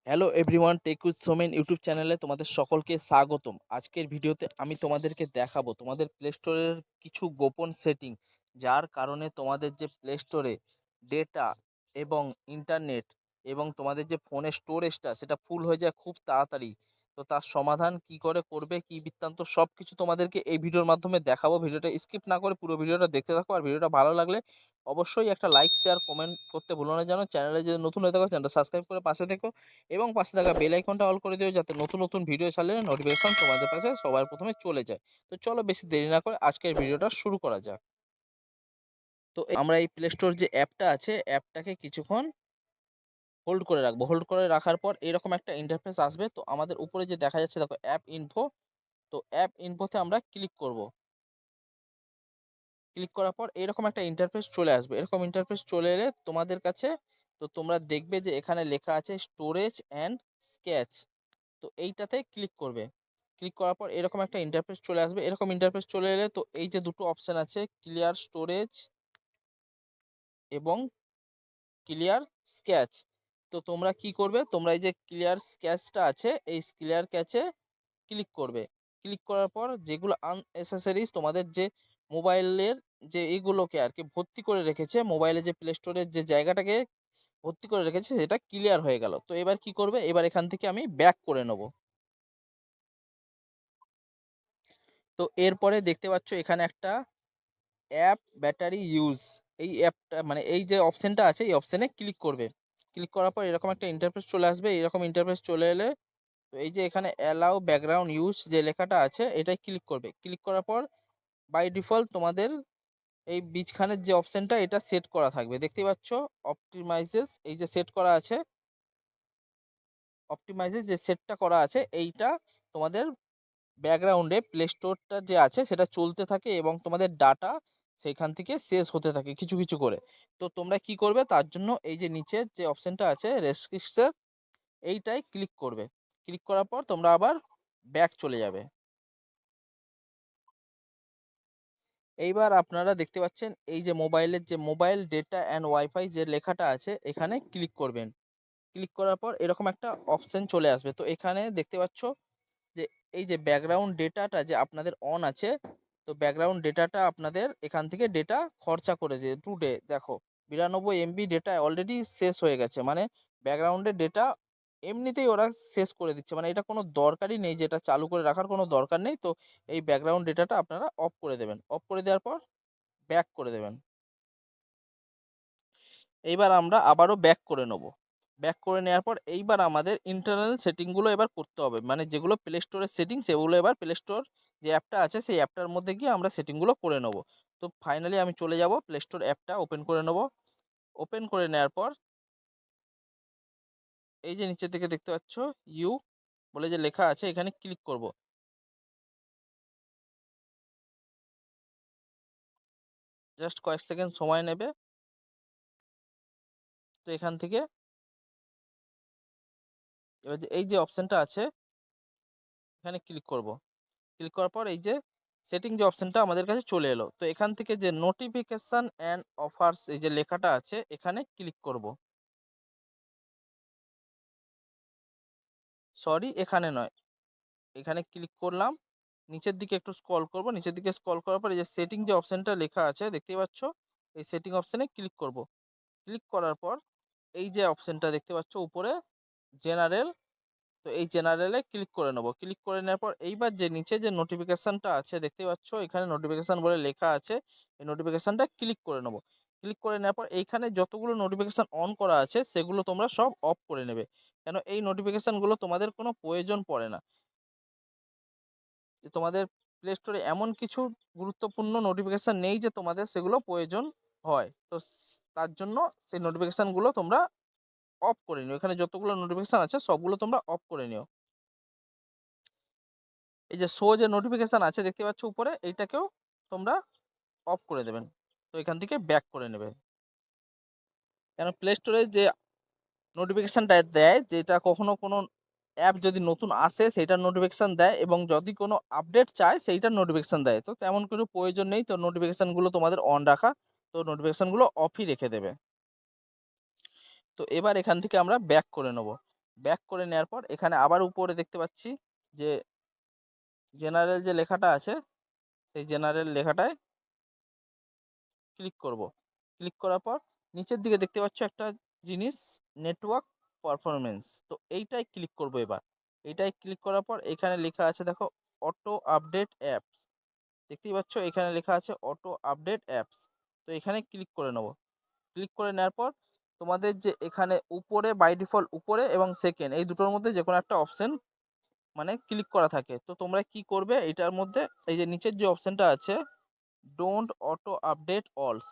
Hello everyone, tech with Somen YouTube চ্যানেলে তোমাদের সকলকে স্বাগতম। আজকের ভিডিওতে আমি তোমাদেরকে দেখাবো তোমাদের প্লে স্টোরের কিছু গোপন সেটিং, যার কারণে তোমাদের যে প্লে স্টোরে ডেটা এবং ইন্টারনেট এবং তোমাদের যে ফোনের স্টোরেজটা সেটা ফুল হয়ে যায় খুব তাড়াতাড়ি। তো তার সমাধান কি করে করবে, কি বৃত্তান্ত, সব কিছু তোমাদেরকে এই ভিডিওর মাধ্যমে দেখাবো। ভিডিওটা স্কিপ না করে পুরো ভিডিওটা দেখতে থাকো। আর ভিডিওটা ভালো লাগলে অবশ্যই একটা লাইক, শেয়ার, কমেন্ট করতে ভুলো না। যেন চ্যানেলে যদি নতুন হয়ে থাকো চ্যানেলটা সাবস্ক্রাইব করে পাশে থেকো এবং পাশে থাকা বেল আইকনটা অল করে দিও, যাতে নতুন নতুন ভিডিও ছাড়লে নোটিফিকেশন তোমাদের কাছে সবার প্রথমে চলে যায়। তো চলো বেশি দেরি না করে আজকের ভিডিওটা শুরু করা যাক। তো আমরা এই প্লে স্টোর যে অ্যাপটা আছে, অ্যাপটাকে কিছুক্ষণ হোল্ড করে রাখবো। হোল্ড করে রাখার পর এরকম একটা ইন্টারফেস আসবে। তো আমাদের উপরে যে দেখা যাচ্ছে দেখো অ্যাপ ইনফো, তো অ্যাপ ইনফোতে আমরা ক্লিক করব। ক্লিক করার পর এরকম একটা ইন্টারফেস চলে আসবে। এরকম ইন্টারফেস চলে এলে তোমাদের কাছে, তো তোমরা দেখবে যে এখানে লেখা আছে স্টোরেজ অ্যান্ড স্কেচ। তো এইটাতে ক্লিক করবে। ক্লিক করার পর এরকম একটা ইন্টারফেস চলে আসবে। এরকম ইন্টারফেস চলে এলে তো এই যে দুটো অপশান আছে, ক্লিয়ার স্টোরেজ এবং ক্লিয়ার স্কেচ। তো তোমরা কি করবে, তোমরা এই যে ক্লিয়ার স্কেচটা আছে এই ক্লিয়ার ক্যাচে ক্লিক করবে। ক্লিক করার পর যেগুলো আননেসেসারিজ তোমাদের যে মোবাইলের যে এইগুলোকে আর কি ভর্তি করে রেখেছে, মোবাইলে যে প্লে স্টোরের যে জায়গাটাকে ভর্তি করে রেখেছে সেটা ক্লিয়ার হয়ে গেল। তো এবার কি করবে, এবার এখান থেকে আমি ব্যাক করে নেব। তো এরপরে দেখতে পাচ্ছ এখানে একটা অ্যাপ ব্যাটারি ইউজ, এই অ্যাপটা মানে এই যে অপশানটা আছে এই অপশানে ক্লিক করবে। ক্লিক করার পর এরকম একটা ইন্টারফেস চলে আসবে। এরকম ইন্টারফেস চলে এলে তো এই যে এখানে অ্যালাউ ব্যাকগ্রাউন্ড ইউজ যে লেখাটা আছে এটাই ক্লিক করবে। ক্লিক করার পর বাই ডিফল্ট তোমাদের এই বীজখানের যে অপশানটা এটা সেট করা থাকবে, দেখতেই পাচ্ছ অপটিমাইজেস এই যে সেট করা আছে, অপটিমাইজেস যে সেটটা করা আছে এইটা তোমাদের ব্যাকগ্রাউন্ডে প্লে স্টোরটা যে আছে সেটা চলতে থাকে এবং তোমাদের ডাটা সেইখান থেকে শেষ হতে থাকে কিছু কিছু করে। তো তোমরা কি করবে, তার জন্য এই যে নিচের যে অপশানটা আছে রেস্ট্রিকশন, এইটাই ক্লিক করবে। ক্লিক করার পর তোমরা আবার ব্যাক চলে যাবে। এইবার আপনারা দেখতে পাচ্ছেন এই যে মোবাইলের যে মোবাইল ডেটা অ্যান্ড ওয়াইফাই যে লেখাটা আছে এখানে ক্লিক করবেন। ক্লিক করার পর এরকম একটা অপশান চলে আসবে। তো এখানে দেখতে পাচ্ছ যে এই যে ব্যাকগ্রাউন্ড ডেটাটা যে আপনাদের অন আছে, তো ব্যাকগ্রাউন্ড ডেটাটা আপনাদের এখান থেকে ডেটা খরচা করে যে টুডে দেখো 92 MB ডেটা অলরেডি শেষ হয়ে গেছে। মানে ব্যাকগ্রাউন্ডের ডেটা এমনিতেই ওরা শেষ করে দিচ্ছে, মানে এটা কোনো দরকারই নেই, যেটা চালু করে রাখার কোনো দরকার নেই। তো এই ব্যাকগ্রাউন্ড ডেটাটা আপনারা অফ করে দেবেন। অফ করে দেওয়ার পর ব্যাক করে দেবেন। এইবার আমরা আবারও ব্যাক করে নেব। ব্যাক করে নেওয়ার পর এইবার আমাদের ইন্টারনাল সেটিংগুলো এবার করতে হবে, মানে যেগুলো প্লে স্টোরের সেটিং সেগুলো এবার প্লে স্টোর যে অ্যাপটা আছে সেই অ্যাপটার মধ্যে গিয়ে আমরা সেটিংগুলো করে নেব। তো ফাইনালি আমি চলে যাব প্লে স্টোর অ্যাপটা ওপেন করে নেব। ওপেন করে নেওয়ার পর এই যে নিচের দিকে দেখতে পাচ্ছ ইউ বলে যে লেখা আছে এখানে ক্লিক করব। জাস্ট কয়েক সেকেন্ড সময় নেবে। তো এখান থেকে এবার যে এই যে অপশানটা আছে এখানে ক্লিক করব। ক্লিক করার পর এই যে সেটিং যে অপশানটা আমাদের কাছে চলে এলো। তো এখান থেকে যে নোটিফিকেশান অ্যান্ড অফার্স এই যে লেখাটা আছে এখানে ক্লিক করব। সরি, এখানে নয়, এখানে ক্লিক করলাম। নিচের দিকে একটু স্ক্রল করব। নিচের দিকে স্ক্রল করার পর এই যে সেটিং যে অপশানটা লেখা আছে দেখতেই পাচ্ছ, এই সেটিং অপশানে ক্লিক করব। ক্লিক করার পর এই যে অপশানটা দেখতে পাচ্ছ উপরে জেনারেল, তো এই জেনারেলে ক্লিক করে নেব। ক্লিক করে নেওয়ার পর এইবার যে নিচে যে নোটিফিকেশানটা আছে দেখতেই পাচ্ছ এখানে নোটিফিকেশান বলে লেখা আছে, এই নোটিফিকেশানটা ক্লিক করে নেব। ক্লিক করে নেওয়ার পর এইখানে যতগুলো নোটিফিকেশান অন করা আছে সেগুলো তোমরা সব অফ করে নেবে, কেন এই নোটিফিকেশানগুলো তোমাদের কোনো প্রয়োজন পড়ে না। যে তোমাদের প্লে স্টোরে এমন কিছু গুরুত্বপূর্ণ নোটিফিকেশান নেই যে তোমাদের সেগুলো প্রয়োজন হয়। তো তার জন্য সেই নোটিফিকেশানগুলো তোমরা অফ করে নিও। এখানে যতগুলো নোটিফিকেশান আছে সবগুলো তোমরা অফ করে নিও। এই যে শো যে নোটিফিকেশান আছে দেখতে পাচ্ছ উপরে, এইটাকেও তোমরা অফ করে দেবেন। তো এখান থেকে ব্যাক করে নেবে, কেন প্লে স্টোরে যে নোটিফিকেশানটা দেয় যেটা কখনো কোনো অ্যাপ যদি নতুন আসে সেইটার নোটিফিকেশান দেয় এবং যদি কোনো আপডেট চায় সেইটার নোটিফিকেশান দেয়। তো তেমন কোনো প্রয়োজন নেই, তো নোটিফিকেশানগুলো তোমাদের অন রাখা, তো নোটিফিকেশানগুলো অফই রেখে দেবে। তো এবার এখান থেকে আমরা ব্যাক করে নেব। ব্যাক করে নেওয়ার পর এখানে আবার উপরে দেখতে পাচ্ছি যে জেনারেল যে লেখাটা আছে সেই জেনারেল লেখাটায় ক্লিক করব। ক্লিক করার পর নিচের দিকে দেখতে পাচ্ছ একটা জিনিস, নেটওয়ার্ক পারফরমেন্স। তো এইটাই ক্লিক করব এবার। এইটাই ক্লিক করার পর এখানে লেখা আছে দেখো অটো আপডেট অ্যাপস। দেখতেই পাচ্ছ এখানে লেখা আছে অটো আপডেট অ্যাপস। তো এখানে ক্লিক করে নেব। ক্লিক করে নেওয়ার পর তোমাদের যে এখানে উপরে বাই ডিফল্ট উপরে এবং সেকেন্ড এই দুটোর মধ্যে যে কোনো একটা অপশন মানে ক্লিক করা থাকে। তো তোমরা কি করবে, এটার মধ্যে এই যে নিচের যে অপশনটা আছে ডোন্ট অটো আপডেট অলস,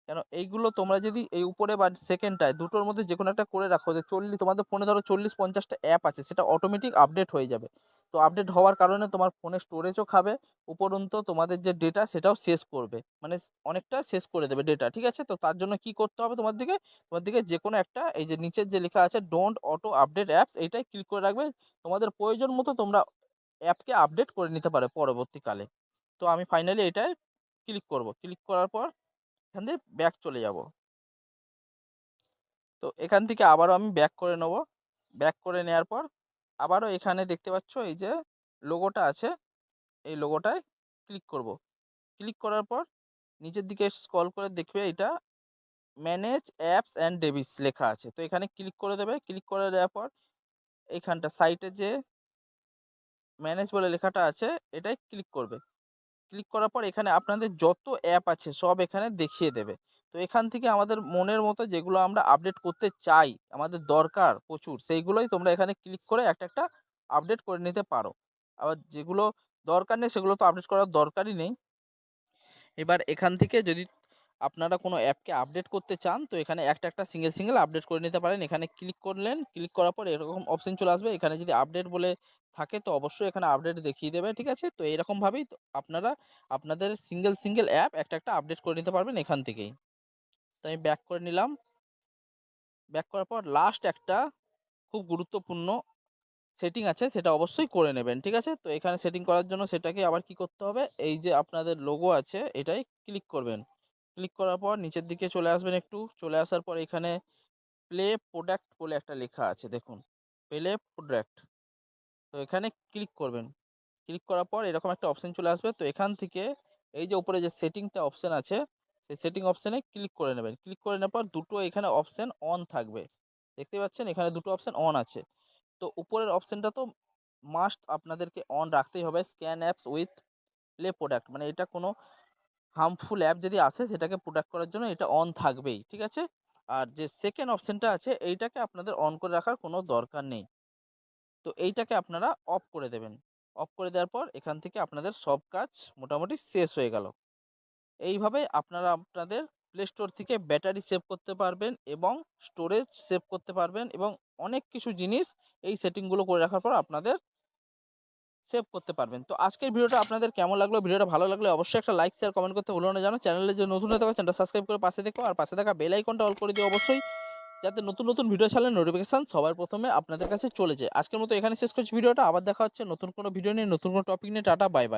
কেন এইগুলো তোমরা যদি এই উপরে বা সেকেন্ডটায় দুটোর মধ্যে যে কোনো একটা করে রাখো, যে তোমাদের ফোনে ধরো 40-50টা অ্যাপ আছে, সেটা অটোমেটিক আপডেট হয়ে যাবে। তো আপডেট হওয়ার কারণে তোমার ফোনে স্টোরেজও খাবে, উপরন্তু তোমাদের যে ডেটা সেটাও শেষ করবে, মানে অনেকটা শেষ করে দেবে ডেটা। ঠিক আছে, তো তার জন্য কি করতে হবে, তোমার দিকে যে কোনো একটা এই যে নিচের যে লেখা আছে ডোন্ট অটো আপডেট অ্যাপস, এইটাই ক্লিক করে রাখবে। তোমাদের প্রয়োজন মতো তোমরা অ্যাপকে আপডেট করে নিতে পারে পরবর্তীকালে। তো আমি ফাইনালি এটাই ক্লিক করব। ক্লিক করার পর এখান থেকে ব্যাক চলে যাব। তো এখান থেকে আবারও আমি ব্যাক করে নেব। ব্যাক করে নেওয়ার পর আবারও এখানে দেখতে পাচ্ছ এই যে লোগোটা আছে, এই লোগোটায় ক্লিক করব। ক্লিক করার পর নিচের দিকে স্ক্রল করে দেখবে এটা ম্যানেজ অ্যাপস অ্যান্ড ডেভিস লেখা আছে। তো এখানে ক্লিক করে দেবে। ক্লিক করে দেওয়ার পর এইখানটা সাইটে যে ম্যানেজ বলে লেখাটা আছে এটাই ক্লিক করবে। ক্লিক করার পর এখানে আপনাদের যত অ্যাপ আছে সব এখানে দেখিয়ে দেবে। তো এখান থেকে আমাদের মনের মতো যেগুলো আমরা আপডেট করতে চাই, আমাদের দরকার প্রচুর, সেইগুলোই তোমরা এখানে ক্লিক করে একটা একটা আপডেট করে নিতে পারো। আবার যেগুলো দরকার নেই সেগুলো তো আপডেট করার দরকারই নেই। এবার এখান থেকে যদি আপনারা কোনো অ্যাপকে আপডেট করতে চান, তো এখানে একটা একটা সিঙ্গেল আপডেট করে নিতে পারেন। এখানে ক্লিক করলেন, ক্লিক করার পর এরকম অপশন চলে আসবে। এখানে যদি আপডেট বলে থাকে তো অবশ্যই এখানে আপডেট দেখিয়ে দেবে। ঠিক আছে, তো এরকমভাবেই আপনারা আপনাদের সিঙ্গেল অ্যাপ একটা একটা আপডেট করে নিতে পারবেন এখান থেকেই। তো আমি ব্যাক করে নিলাম। ব্যাক করার পর লাস্ট একটা খুব গুরুত্বপূর্ণ সেটিং আছে, সেটা অবশ্যই করে নেবেন। ঠিক আছে, তো এখানে সেটিং করার জন্য সেটাকে আবার কি করতে হবে, এই যে আপনাদের লোগো আছে এটাই ক্লিক করবেন। ক্লিক করার পর নিচের দিকে চলে আসবেন, একটু চলে আসার পর এখানে প্লে প্রোডাক্ট বলে একটা লেখা আছে, দেখুন প্লে প্রোডাক্ট। তো এখানে ক্লিক করবেন। ক্লিক করার পর এরকম একটা অপশন চলে আসবে। তো এখান থেকে এই যে উপরে যে সেটিংটা অপশন আছে সেই সেটিং অপশানে ক্লিক করে নেবেন। ক্লিক করে নেওয়ার পর দুটো এখানে অপশান অন থাকবে, দেখতে পাচ্ছেন এখানে দুটো অপশান অন আছে। তো উপরের অপশানটা তো মাস্ট আপনাদেরকে অন রাখতেই হবে, scan apps with play product, মানে এটা কোনো হার্মফুল অ্যাপ যদি আসে সেটাকে প্রোটেক্ট করার জন্য এটা অন থাকবেই। ঠিক আছে, আর যে সেকেন্ড অপশানটা আছে এইটাকে আপনাদের অন করে রাখার কোনো দরকার নেই। তো এইটাকে আপনারা অফ করে দেবেন। অফ করে দেওয়ার পর এখান থেকে আপনাদের সব কাজ মোটামুটি শেষ হয়ে গেল। এইভাবে আপনারা আপনাদের প্লে স্টোর থেকে ব্যাটারি সেভ করতে পারবেন এবং স্টোরেজ সেভ করতে পারবেন এবং অনেক কিছু জিনিস এই সেটিংগুলো করে রাখার পর আপনাদের সেভ করতে পারবেন। তো আজকের ভিডিওটা আপনাদের কেমন লাগলো, ভিডিওটা ভালো লাগলে অবশ্যই একটা লাইক শেয়ার কমেন্ট করতে ভুলো না। জানো চ্যানেলে যে নতুন হয়ে থাকো চ্যানেলটা সাবস্ক্রাইব করে পাশে দেখো, আর পাশে থাকা বেল আইকনটা অল করে দিও অবশ্যই, যাতে নতুন নতুন ভিডিও ছাড়লে নোটিফিকেশন সবার প্রথমে আপনাদের কাছে চলে যায়। আজকের মতো এখানে শেষ করছি ভিডিওটা, আবার দেখা হচ্ছে নতুন কোনো ভিডিও নিয়ে, নতুন কোনো টপিক নিয়ে। Tata, bye bye.